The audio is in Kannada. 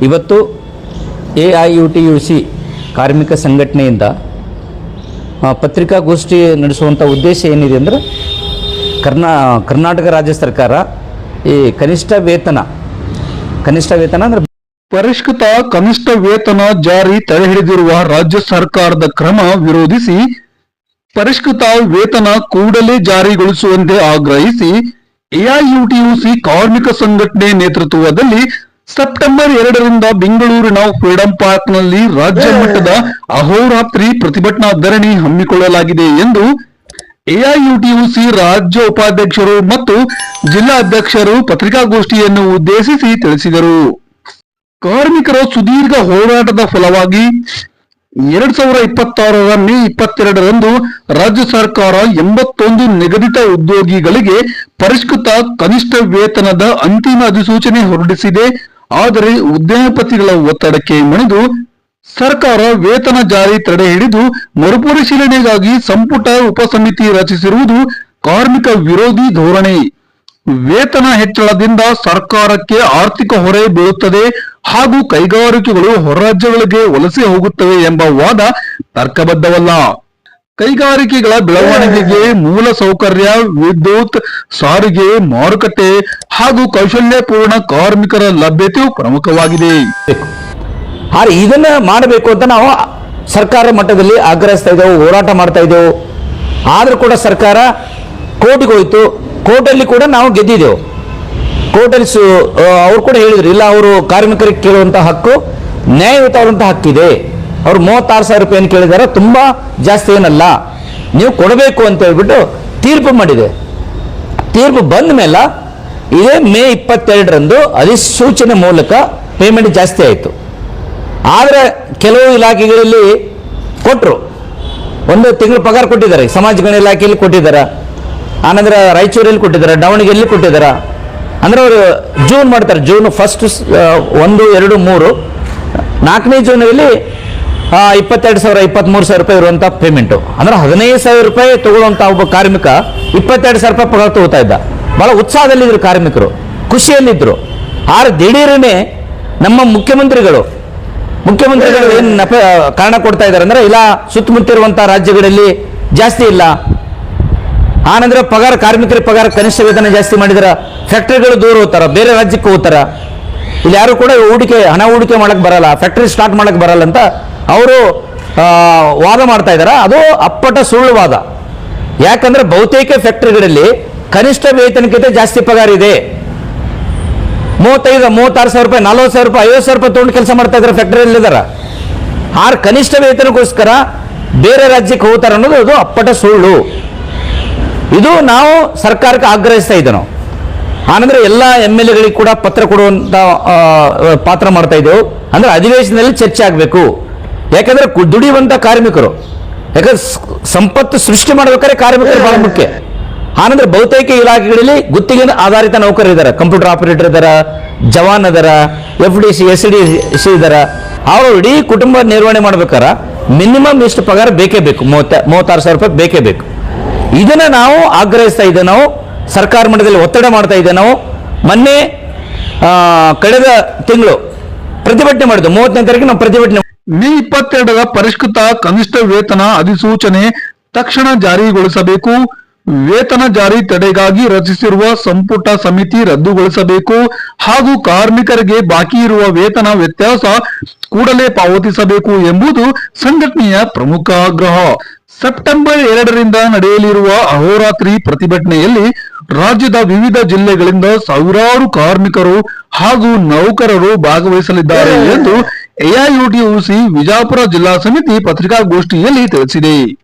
ಇವತ್ತು AIUTUC ಕಾರ್ಮಿಕ ಸಂಘಟನೆಯಿಂದ ಪತ್ರಿಕಾಗೋಷ್ಠಿ ನಡೆಸುವಂಥ ಉದ್ದೇಶ ಏನಿದೆ ಅಂದರೆ ಕರ್ನಾಟಕ ರಾಜ್ಯ ಸರ್ಕಾರ ಈ ಕನಿಷ್ಠ ವೇತನ ಅಂದರೆ ಪರಿಷ್ಕೃತ ಕನಿಷ್ಠ ವೇತನ ಜಾರಿ ತಡೆ ಹಿಡಿದಿರುವ ರಾಜ್ಯ ಸರ್ಕಾರದ ಕ್ರಮ ವಿರೋಧಿಸಿ ಪರಿಷ್ಕೃತ ವೇತನ ಕೂಡಲೇ ಜಾರಿಗೊಳಿಸುವಂತೆ ಆಗ್ರಹಿಸಿ AIUTUC ಕಾರ್ಮಿಕ ಸಂಘಟನೆ ನೇತೃತ್ವದಲ್ಲಿ ಸೆಪ್ಟೆಂಬರ್ 2ರಿಂದ ಬೆಂಗಳೂರಿನ ಫ್ರೀಡಂ ಪಾರ್ಕ್ನಲ್ಲಿ ರಾಜ್ಯ ಮಟ್ಟದ ಅಹೋರಾತ್ರಿ ಪ್ರತಿಭಟನಾ ಧರಣಿ ಹಮ್ಮಿಕೊಳ್ಳಲಾಗಿದೆ ಎಂದು AIUTUC ರಾಜ್ಯ ಉಪಾಧ್ಯಕ್ಷರು ಮತ್ತು ಜಿಲ್ಲಾ ಅಧ್ಯಕ್ಷರು ಪತ್ರಿಕಾಗೋಷ್ಠಿಯನ್ನು ಉದ್ದೇಶಿಸಿ ತಿಳಿಸಿದರು. ಕಾರ್ಮಿಕರ ಸುದೀರ್ಘ ಹೋರಾಟದ ಫಲವಾಗಿ 2026 ಮೇ 22ರಂದು ರಾಜ್ಯ ಸರ್ಕಾರ 81 ನಿಗದಿತ ಉದ್ಯೋಗಿಗಳಿಗೆ ಪರಿಷ್ಕೃತ ಕನಿಷ್ಠ ವೇತನದ ಅಂತಿಮ ಅಧಿಸೂಚನೆ ಹೊರಡಿಸಿದೆ. ಆದರೆ ಉದ್ಯಮಪತಿಗಳ ಒತ್ತಡಕ್ಕೆ ಮಣಿದು ಸರ್ಕಾರ ವೇತನ ಜಾರಿ ತಡೆ ಹಿಡಿದು ಮರುಪರಿಶೀಲನೆಗಾಗಿ ಸಂಪುಟ ಉಪಸಮಿತಿ ರಚಿಸಿರುವುದು ಕಾರ್ಮಿಕ ವಿರೋಧಿ ಧೋರಣೆ. ವೇತನ ಹೆಚ್ಚಳದಿಂದ ಸರ್ಕಾರಕ್ಕೆ ಆರ್ಥಿಕ ಹೊರೆ ಬೀಳುತ್ತದೆ ಹಾಗೂ ಕೈಗಾರಿಕೆಗಳು ಹೊರರಾಜ್ಯಗಳಿಗೆ ವಲಸೆ ಹೋಗುತ್ತವೆ ಎಂಬ ವಾದ ತರ್ಕಬದ್ಧವಲ್ಲ. ಕೈಗಾರಿಕೆಗಳ ಬೆಳವಣಿಗೆಗೆ ಮೂಲ ಸೌಕರ್ಯ, ವಿದ್ಯುತ್, ಸಾರಿಗೆ, ಮಾರುಕಟ್ಟೆ ಹಾಗೂ ಕೌಶಲ್ಯಪೂರ್ಣ ಕಾರ್ಮಿಕರ ಲಭ್ಯತೆಯು ಪ್ರಮುಖವಾಗಿದೆ. ಆದರೆ ಇದನ್ನ ಮಾಡಬೇಕು ಅಂತ ನಾವು ಸರ್ಕಾರ ಮಟ್ಟದಲ್ಲಿ ಆಗ್ರಹಿಸ್ತಾ ಇದ್ದೆವು, ಹೋರಾಟ ಮಾಡ್ತಾ ಇದ್ದೆವು. ಆದರೂ ಕೂಡ ಸರ್ಕಾರ ಕೋರ್ಟ್ಗೆ ಹೋಯ್ತು. ಕೋರ್ಟಲ್ಲಿ ಕೂಡ ನಾವು ಗೆದ್ದಿದ್ದೆವು. ಕೋರ್ಟಲ್ಲಿ ಅವ್ರು ಕೂಡ ಹೇಳಿದ್ರು, ಇಲ್ಲ, ಅವರು ಕಾರ್ಮಿಕರಿಗೆ ಕೇಳುವಂಥ ಹಕ್ಕು ನ್ಯಾಯಯುತವಾದಂಥ ಹಕ್ಕಿದೆ. ಅವ್ರು 36,000 ರೂಪಾಯಿ ಕೇಳಿದಾರೆ, ತುಂಬ ಜಾಸ್ತಿ ಏನಲ್ಲ, ನೀವು ಕೊಡಬೇಕು ಅಂತ ಹೇಳ್ಬಿಟ್ಟು ತೀರ್ಪು ಮಾಡಿದೆ. ತೀರ್ಪು ಬಂದ ಮೇಲೆ ಇದೇ ಮೇ 22ರಂದು ಅಧಿಸೂಚನೆ ಮೂಲಕ ಪೇಮೆಂಟ್ ಜಾಸ್ತಿ ಆಯಿತು. ಆದರೆ ಕೆಲವು ಇಲಾಖೆಗಳಲ್ಲಿ ಕೊಟ್ಟರು, 1 ತಿಂಗಳು ಪಗಾರ ಕೊಟ್ಟಿದ್ದಾರೆ. ಸಮಾಜ ಕಲ್ಯಾಣ ಇಲಾಖೆಯಲ್ಲಿ ಕೊಟ್ಟಿದ್ದಾರೆ, ಆನಂತರ ರಾಯಚೂರಲ್ಲಿ ಕೊಟ್ಟಿದ್ದಾರೆ, ದಾವಣಗೆರೆಯಲ್ಲಿ ಕೊಟ್ಟಿದ್ದಾರೆ. ಅಂದರೆ ಅವರು ಜೂನ್ ಮಾಡ್ತಾರೆ, ಜೂನ್ 1, 2, 3, 4ನೇ ಜೂನಲ್ಲಿ 22,000, 23,000 ರೂಪಾಯಿ ಇರುವಂಥ ಪೇಮೆಂಟು. ಅಂದರೆ 15,000 ರೂಪಾಯಿ ತಗೊಳ್ಳುವಂಥ ಒಬ್ಬ ಕಾರ್ಮಿಕ 22,000 ರೂಪಾಯಿ ಪಗಾರ ತಗೋತಾ ಇದ್ದ. ಭಾಳ ಉತ್ಸಾಹದಲ್ಲಿದ್ದರು ಕಾರ್ಮಿಕರು, ಖುಷಿಯಲ್ಲಿದ್ದರು. ಆದ್ರೆ ದಿಢೀರನೆ ನಮ್ಮ ಮುಖ್ಯಮಂತ್ರಿಗಳು ಏನು ಕಾರಣ ಕೊಡ್ತಾ ಇದ್ದಾರೆ ಅಂದರೆ, ಇಲ್ಲ, ಸುತ್ತಮುತ್ತಿರುವಂಥ ರಾಜ್ಯಗಳಲ್ಲಿ ಜಾಸ್ತಿ ಇಲ್ಲ. ಆನಂತರ ಕಾರ್ಮಿಕರ ಪಗಾರ ಕನಿಷ್ಠ ವೇತನ ಜಾಸ್ತಿ ಮಾಡಿದಾರ, ಫ್ಯಾಕ್ಟ್ರಿಗಳು ದೂರ ಹೋಗ್ತಾರ, ಬೇರೆ ರಾಜ್ಯಕ್ಕೆ ಹೋಗ್ತಾರ. ಇಲ್ಲಿ ಯಾರು ಕೂಡ ಹಣ ಹೂಡಿಕೆ ಮಾಡಕ್ ಬರಲ್ಲ, ಫ್ಯಾಕ್ಟ್ರಿ ಸ್ಟಾರ್ಟ್ ಮಾಡಕ್ ಬರಲ್ಲ ಅಂತ ಅವರು ವಾದ ಮಾಡ್ತಾ ಇದಾರ. ಅದು ಅಪ್ಪಟ ಸುಳ್ಳು ವಾದ. ಯಾಕಂದ್ರೆ ಬಹುತೇಕ ಫ್ಯಾಕ್ಟ್ರಿಗಳಲ್ಲಿ ಕನಿಷ್ಠ ವೇತನಕ್ಕಿಂತ ಜಾಸ್ತಿ ಪಗಾರ ಇದೆ. 36,000 ರೂಪಾಯಿ, 40,000 ರೂಪಾಯಿ, 50,000 ರೂಪಾಯಿ ತಗೊಂಡು ಕೆಲಸ ಮಾಡ್ತಾ ಇದ್ದಾರೆ ಫ್ಯಾಕ್ಟ್ರಿಯಲ್ಲಿ ಇದಾರ. ಆರು ಕನಿಷ್ಠ ವೇತನಕ್ಕೋಸ್ಕರ ಬೇರೆ ರಾಜ್ಯಕ್ಕೆ ಹೋಗ್ತಾರೆ ಅನ್ನೋದು ಅದು ಅಪ್ಪಟ ಸುಳ್ಳು. ಇದು ನಾವು ಸರ್ಕಾರಕ್ಕೆ ಆಗ್ರಹಿಸ್ತಾ ಇದ್ದೇವೆ. ಆನಂತರ ಎಲ್ಲ MLAಗಳಿಗೆ ಕೂಡ ಪತ್ರ ಕೊಡುವಂತ ಪಾತ್ರ ಮಾಡ್ತಾ ಇದ್ದೆವು. ಅಂದ್ರೆ ಅಧಿವೇಶನದಲ್ಲಿ ಚರ್ಚೆ ಆಗಬೇಕು. ಯಾಕಂದ್ರೆ ದುಡಿಯುವಂತ ಕಾರ್ಮಿಕರು, ಯಾಕಂದ್ರೆ ಸಂಪತ್ತು ಸೃಷ್ಟಿ ಮಾಡ್ಬೇಕಾದ್ರೆ ಕಾರ್ಮಿಕರು ಬಹಳ ಮುಖ್ಯ. ಆನಂತರ ಬಹುತೇಕ ಇಲಾಖೆಗಳಲ್ಲಿ ಗುತ್ತಿಗೆ ಆಧಾರಿತ ನೌಕರರು ಇದ್ದಾರೆ, ಕಂಪ್ಯೂಟರ್ ಆಪರೇಟರ್ ಇದಾರ, ಜವಾನ್ ಅದರ, FDC, SDC ಇದಾರ. ಅವರು ಇಡೀ ಕುಟುಂಬ ನಿರ್ವಹಣೆ ಮಾಡ್ಬೇಕಾರ ಮಿನಿಮಮ್ ಇಷ್ಟು ಪಗಾರ ಬೇಕೇ ಬೇಕು, 36,000 ರೂಪಾಯಿ ಬೇಕೇ ಬೇಕು. ಇದನ್ನ ನಾವು ಆಗ್ರಹಿಸ್ತಾ ಇದ್ದೇವೆ. ನಾವು ಸರ್ಕಾರ ಮಟ್ಟದಲ್ಲಿ ಒತ್ತಡ ಮಾಡ್ತಾ ಇದ್ದೇವೆ. ನಾವು ಮೊನ್ನೆ ಕಳೆದ ತಿಂಗಳು ಪ್ರತಿಭಟನೆ ಮಾಡಿದ್ವಿ. 30ನೇ ತಾರೀಕು ನಾವು ಪ್ರತಿಭಟನೆ. ಮೇ 22ರ ಪರಿಷ್ಕೃತ ಕನಿಷ್ಠ ವೇತನ ಅಧಿಸೂಚನೆ ತಕ್ಷಣ ಜಾರಿಗೊಳಿಸಬೇಕು. ವೇತನ ಜಾರಿ ತಡೆಗಾಗಿ ರಚಿಸಿರುವ ಸಂಪುಟ ಸಮಿತಿ ರದ್ದುಗೊಳಿಸಬೇಕು ಹಾಗೂ ಕಾರ್ಮಿಕರಿಗೆ ಬಾಕಿ ಇರುವ ವೇತನ ವ್ಯತ್ಯಾಸ ಕೂಡಲೇ ಪಾವತಿಸಬೇಕು ಎಂಬುದು ಸಂಘಟನೆಯ ಪ್ರಮುಖ ಆಗ್ರಹ. ಸೆಪ್ಟೆಂಬರ್ 2ರಿಂದ ನಡೆಯಲಿರುವ ಅಹೋರಾತ್ರಿ ಪ್ರತಿಭಟನೆಯಲ್ಲಿ ರಾಜ್ಯದ ವಿವಿಧ ಜಿಲ್ಲೆಗಳಿಂದ ಸಾವಿರಾರು ಕಾರ್ಮಿಕರು ಹಾಗೂ ನೌಕರರು ಭಾಗವಹಿಸಲಿದ್ದಾರೆ ಎಂದು AIUTUC ವಿಜಯಪುರ ಜಿಲ್ಲಾ ಸಮಿತಿ ಪತ್ರಿಕಾಗೋಷ್ಠಿಯಲ್ಲಿ ತಿಳಿಸಿದೆ.